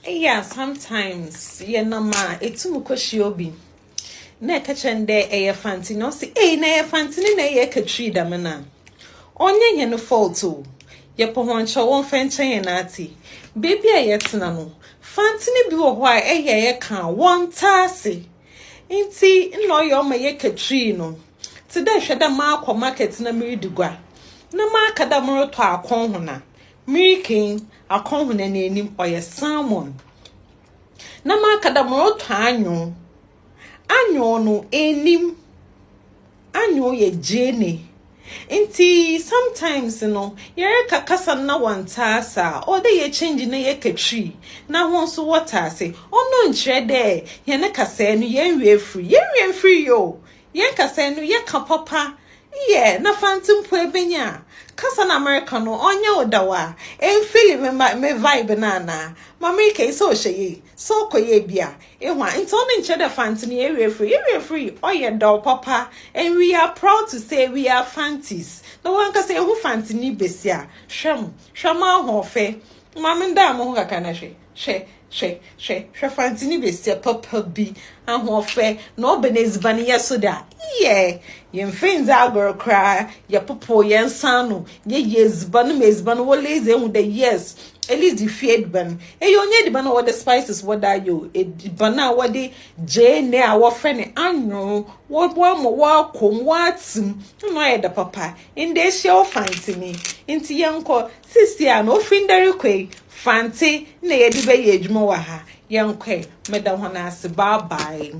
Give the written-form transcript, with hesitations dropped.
Yeah, sometimes yeah nama etumu koshi obi. Na kachende eye Fanti no si na eye Fanti na eye katri da mena. Onye ye no fault o. Ye po honcho won fenche ye na ati. Baby a yetena no. Fanti ni bi wo ho a ye kan won taase. Inti no ye o ma ye katri no. Today hweda ma akọ market na miridugwa. Na ma kada mo to akon ho na. Mirikin akon ho na enim oye salmon. Na ma kada mo to anyo. Anyo no enim. Anyo ye jene. Inti sometimes yere Kasa na wantasa or de ye change na ye katri na won so water say ono nchre de ye na Kasa no ye nwe free yo ye Kasa no ye ka papa ye na Fanti mpo ebenya Kasa na America no onye odawa en feel me vibe na mama ke so hye so koye bia ehwa nti ono nche de Fanti no ye free oye do papa, and we are proud to say we are Fantis. No one can say who Fanti ni besia shama ho fe mama nda mo ho kaka na she Fanti ni besia papa bi ho fe no benezbani yesoda yeah yen finza girl cry ya popo yen sanu ye yezbanu mezbanu wo lazy hu the yes at least the feared ban e yo nye di ban what the spices what are you e di ban what the jane our friend anyo what mo wa kom watim no e da papa in the show Fanti me inti yanko sister no findari kwe Fanti na ye di be ye adwuma wa ha yanko me da ho na ase bye bye.